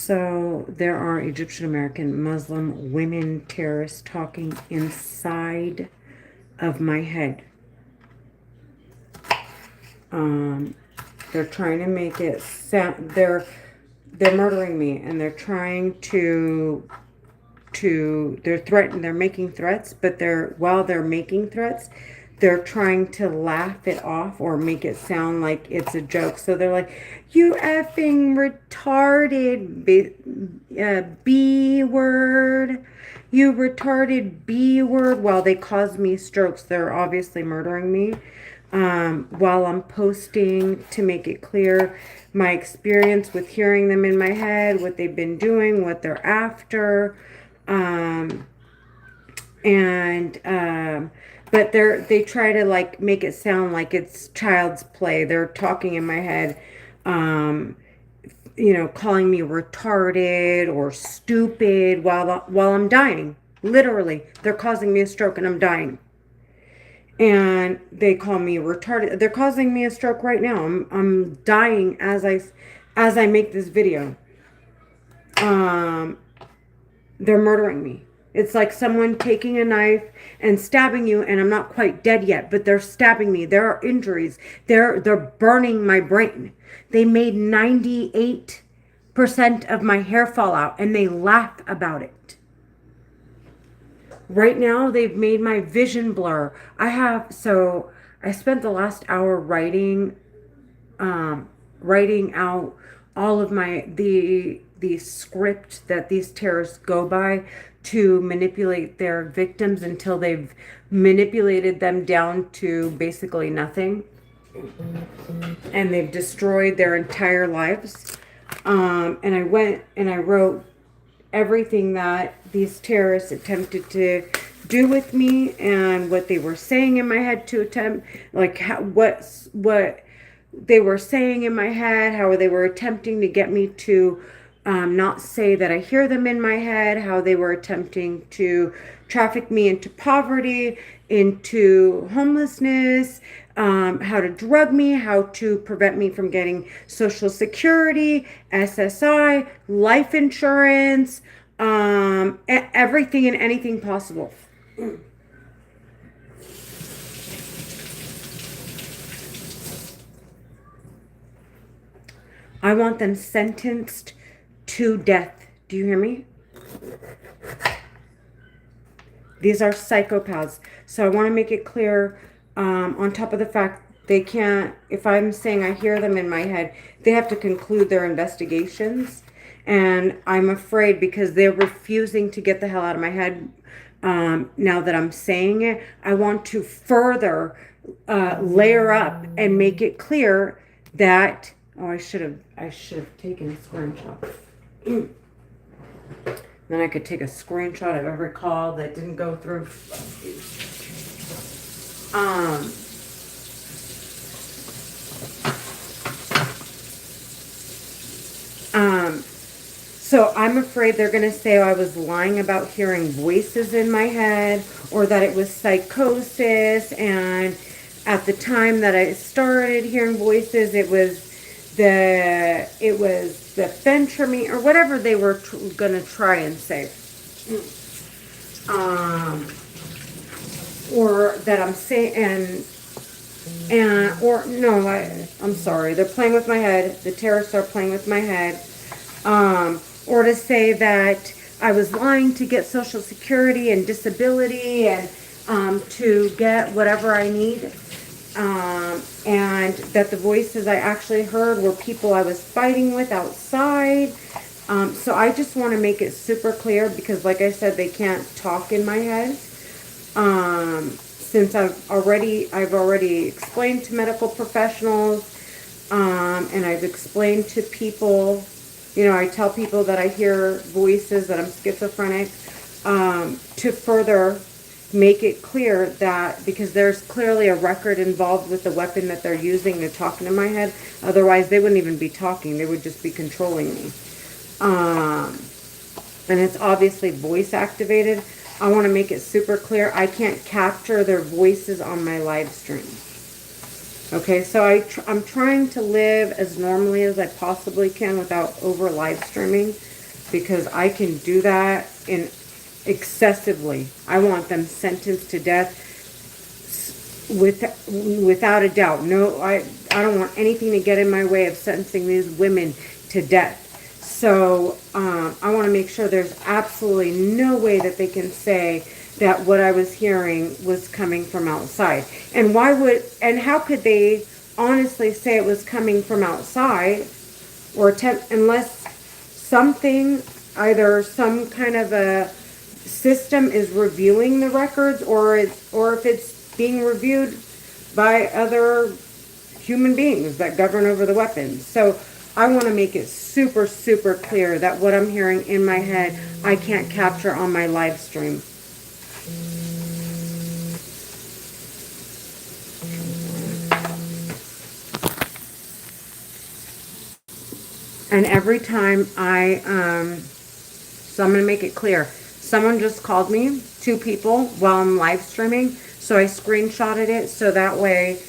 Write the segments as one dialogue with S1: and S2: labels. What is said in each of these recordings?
S1: So there are Egyptian American Muslim women terrorists talking inside of my head. They're trying to make it sound, they're murdering me, and they're trying they're making threats, but while they're making threats, they're trying to laugh it off or make it sound like it's a joke. So they're like, you effing retarded B word, you retarded B word, while they cause me strokes. They're obviously murdering me. While I'm posting to make it clear my experience with hearing them in my head, what they've been doing, what they're after. And but they try to like make it sound like it's child's play. They're talking in my head, calling me retarded or stupid while I'm dying. Literally, they're causing me a stroke and I'm dying. And they call me retarded. They're causing me a stroke right now. I'm dying as I make this video. They're murdering me. It's like someone taking a knife and stabbing you, and I'm not quite dead yet, but they're stabbing me. There are injuries. They're burning my brain. They made 98% of my hair fall out, and they laugh about it. Right now, they've made my vision blur. I spent the last hour writing out all of the script that these terrorists go by to manipulate their victims until they've manipulated them down to basically nothing, and they've destroyed their entire lives. And I went and I wrote everything that these terrorists attempted to do with me and what they were saying in my head to attempt, like what they were saying in my head, how they were attempting to get me to not say that I hear them in my head, how they were attempting to traffic me into poverty, into homelessness, how to drug me, how to prevent me from getting Social Security, SSI, life insurance, everything and anything possible. I want them sentenced to death. Do you hear me? These are psychopaths. So I want to make it clear, on top of the fact they can't, if I'm saying I hear them in my head, they have to conclude their investigations. And I'm afraid because they're refusing to get the hell out of my head now that I'm saying it. I want to further layer up and make it clear that, I should have taken a screenshot. Then I could take a screenshot of every call that didn't go through. So I'm afraid they're going to say I was lying about hearing voices in my head, or that it was psychosis, and at the time that I started hearing voices, it was the phentermine, or whatever they were going to try and say. Or that I'm saying, I'm sorry, they're playing with my head. The terrorists are playing with my head. Or to say that I was lying to get Social Security and disability and to get whatever I need. And that the voices I actually heard were people I was fighting with outside. So I just want to make it super clear, because like I said, they can't talk in my head. Since I've already explained to medical professionals, and I've explained to people, I tell people that I hear voices, that I'm schizophrenic, to further make it clear that, because there's clearly a record involved with the weapon that they're using, they're talking in my head. Otherwise, they wouldn't even be talking. They would just be controlling me. And it's obviously voice activated. I want to make it super clear. I can't capture their voices on my live stream. Okay, so I'm trying to live as normally as I possibly can without over live streaming. because I can do that in excessively. I want them sentenced to death without a doubt. No, I don't want anything to get in my way of sentencing these women to death. So I want to make sure there's absolutely no way that they can say that what I was hearing was coming from outside. And how could they honestly say it was coming from outside, or unless something, either some kind of a system is reviewing the records, or if it's being reviewed by other human beings that govern over the weapons. So I want to make it super, super clear that what I'm hearing in my head, I can't capture on my live stream. And every time so I'm going to make it clear. Someone just called me, 2 people, while I'm live streaming. So I screenshotted it so that way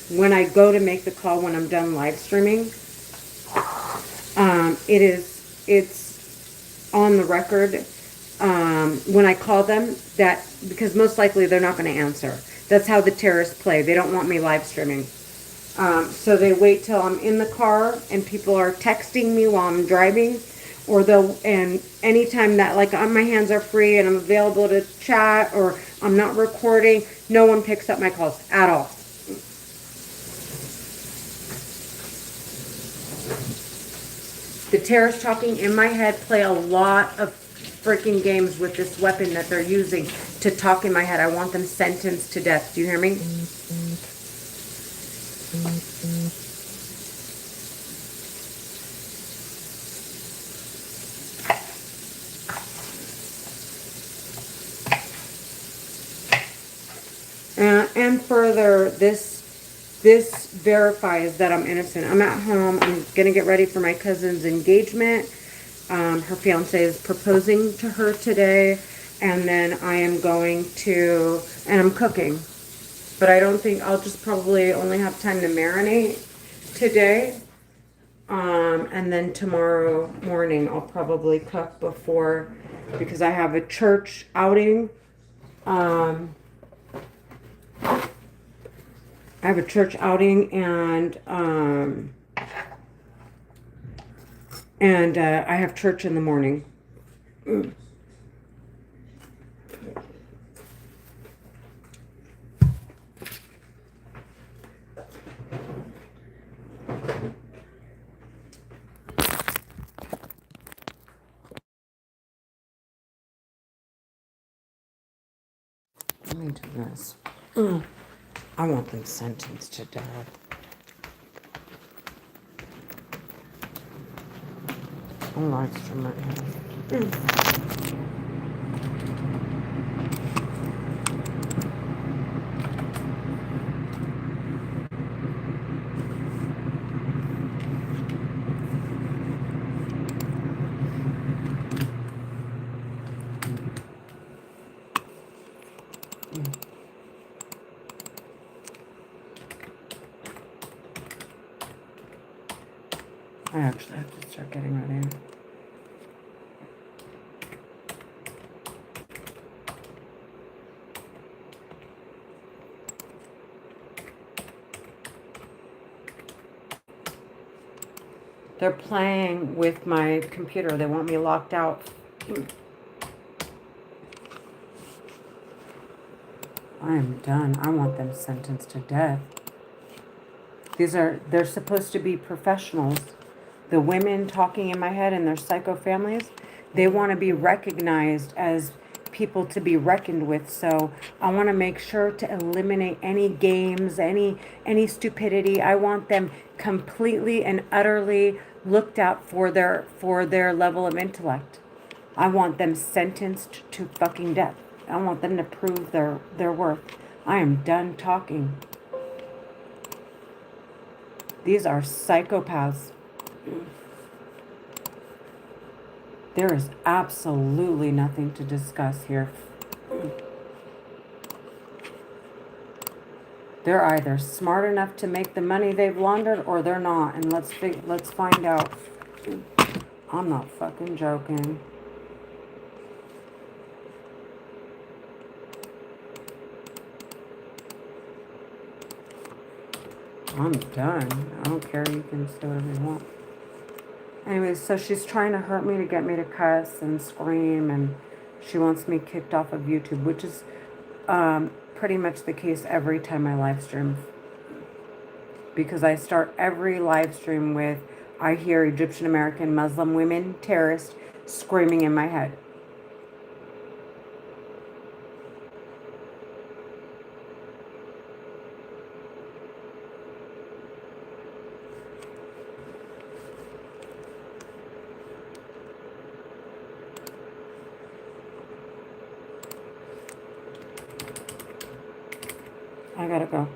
S1: when I go to make the call when I'm done live streaming, it's on the record when I call them, that because most likely they're not going to answer. That's how the terrorists play. They don't want me live streaming. So they wait till I'm in the car and people are texting me while I'm driving, and anytime that, like, my hands are free and I'm available to chat, or I'm not recording, no one picks up my calls at all. The terrorists talking in my head play a lot of freaking games with this weapon that they're using to talk in my head. I want them sentenced to death. Do you hear me? And further, this verifies that I'm innocent. I'm at home. I'm gonna get ready for my cousin's engagement. Her fiance is proposing to her today, and then I am going to, and I'm cooking. But I don't think, I'll just probably only have time to marinate today. And then tomorrow morning I'll probably cook before, because I have a church outing. I have a church outing, and I have church in the morning. Let me do this. I want them sentenced to death. I'm live streaming right now. I actually have to start getting ready. They're playing with my computer. They want me locked out. I am done. I want them sentenced to death. They're supposed to be professionals. The women talking in my head and their psycho families, they want to be recognized as people to be reckoned with. So I want to make sure to eliminate any games, any stupidity. I want them completely and utterly looked at for their level of intellect. I want them sentenced to fucking death. I want them to prove their worth. I am done talking. These are psychopaths. There is absolutely nothing to discuss here. They're either smart enough to make the money they've laundered, or they're not, and let's find out. I'm not fucking joking. I'm done. I don't care. You can say whatever you want. Anyways, so she's trying to hurt me to get me to cuss and scream, and she wants me kicked off of YouTube, which is pretty much the case every time I live stream. Because I start every live stream with, I hear Egyptian American Muslim women terrorists screaming in my head. I gotta go.